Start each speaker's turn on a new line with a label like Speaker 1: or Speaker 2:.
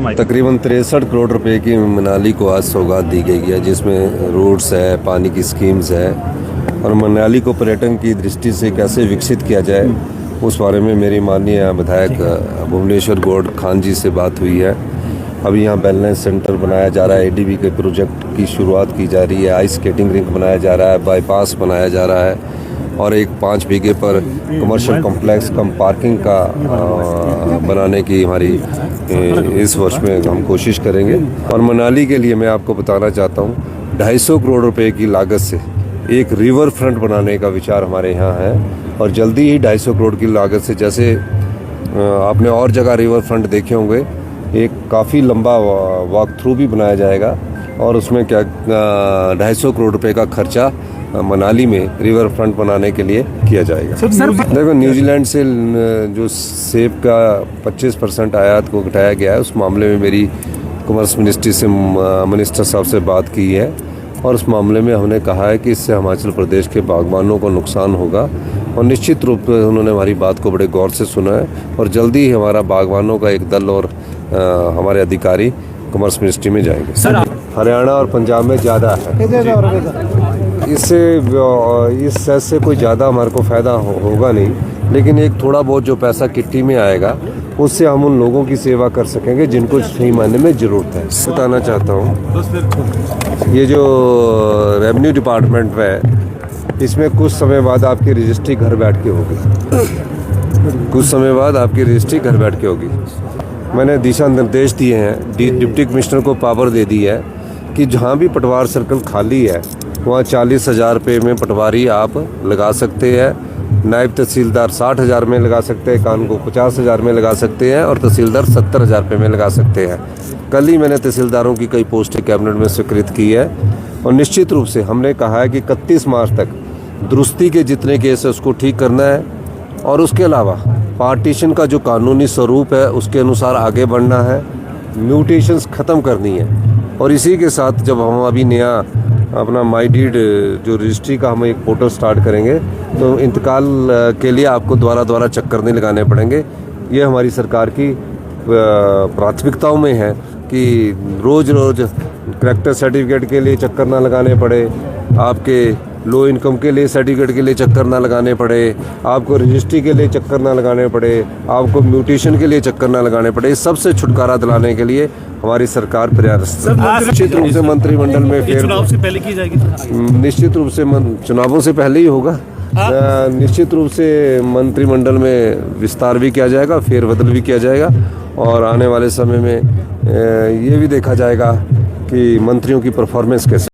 Speaker 1: माहिती।
Speaker 2: तकरीबन 63 करोड़ रुपए की मनाली को आज सौगात दी गई है, जिसमें रोड्स है, पानी की स्कीम्स है और मनाली को पर्यटन की दृष्टि से कैसे विकसित किया जाए उस बारे में मेरी माननीय विधायक भुवनेश्वर गौड़ खान जी से बात हुई है। अभी यहाँ वेलनेस सेंटर बनाया जा रहा है, एडीबी के प्रोजेक्ट की शुरुआत की जा रही है, आइस स्केटिंग रिंक बनाया जा रहा है, बाईपास बनाया जा रहा है और एक 5 बीघे पर कमर्शियल कॉम्प्लेक्स कम पार्किंग का बनाने की हमारी इस वर्ष में हम कोशिश करेंगे। और मनाली के लिए मैं आपको बताना चाहता हूँ 250 करोड़ रुपए की लागत से एक रिवर फ्रंट बनाने का विचार हमारे यहाँ है और जल्दी ही 250 करोड़ की लागत से, जैसे आपने और जगह रिवर फ्रंट देखे होंगे, एक काफ़ी लंबा वॉक थ्रू भी बनाया जाएगा और उसमें क्या 250 करोड़ रुपए का खर्चा मनाली में रिवर फ्रंट बनाने के लिए किया जाएगा। देखो, न्यूजीलैंड से जो सेब का 25% आयात को घटाया गया है, उस मामले में मेरी कॉमर्स मिनिस्ट्री से मिनिस्टर साहब से बात की है और उस मामले में हमने कहा है कि इससे हिमाचल प्रदेश के बागबानों को नुकसान होगा और निश्चित रूप से उन्होंने हमारी बात को बड़े गौर से सुना है और जल्दी ही हमारा बागबानों का एक दल और हमारे अधिकारी कॉमर्स मिनिस्ट्री में जाएंगे। हरियाणा और पंजाब में ज़्यादा है, इससे इस सेस से कोई ज़्यादा हमारे को फ़ायदा होगा नहीं, लेकिन एक थोड़ा बहुत जो पैसा किट्टी में आएगा उससे हम उन लोगों की सेवा कर सकेंगे जिनको सही मायने में ज़रूरत है। बताना चाहता हूँ, ये जो रेवेन्यू डिपार्टमेंट है, इसमें कुछ समय बाद आपकी रजिस्ट्री घर बैठ के होगी, कुछ समय बाद आपकी रजिस्ट्री घर बैठ के होगी। मैंने दिशा निर्देश दिए हैं, डिप्टी कमिश्नर को पावर दे दी है कि जहाँ भी पटवार सर्कल खाली है वहाँ 40,000 रुपये में पटवारी आप लगा सकते हैं, नायब तहसीलदार 60,000 में लगा सकते हैं, कानून को 50,000 में लगा सकते हैं और तहसीलदार 70,000 रुपये में लगा सकते हैं। कल ही मैंने तहसीलदारों की कई पोस्टें कैबिनेट में स्वीकृत की है और निश्चित रूप से हमने कहा है कि 31 मार्च तक दुरुस्ती के जितने केस है उसको ठीक करना है और उसके अलावा पार्टीशन का जो कानूनी स्वरूप है उसके अनुसार आगे बढ़ना है, म्यूटेशंस ख़त्म करनी है। और इसी के साथ जब हम अभी नया अपना माई डीड जो रजिस्ट्री का हम एक पोर्टल स्टार्ट करेंगे तो इंतकाल के लिए आपको द्वारा चक्कर नहीं लगाने पड़ेंगे। ये हमारी सरकार की प्राथमिकताओं में है कि रोज़ करैक्टर सर्टिफिकेट के लिए चक्कर ना लगाने पड़े, आपके लो इनकम के लिए सर्टिफिकेट के लिए चक्कर ना लगाने पड़े, आपको रजिस्ट्री के लिए चक्कर ना लगाने पड़े, आपको म्यूटेशन के लिए चक्कर ना लगाने पड़े। इस सबसे छुटकारा दिलाने के लिए हमारी सरकार प्रयासरत है। निश्चित रूप से मंत्रिमंडल में फिर
Speaker 1: चुनाव से पहले की जाएगी,
Speaker 2: निश्चित रूप से चुनावों से पहले ही होगा। निश्चित रूप से मंत्रिमंडल में विस्तार भी किया जाएगा, फेरबदल भी किया जाएगा और आने वाले समय में ये भी देखा जाएगा कि मंत्रियों की परफॉर्मेंस कैसे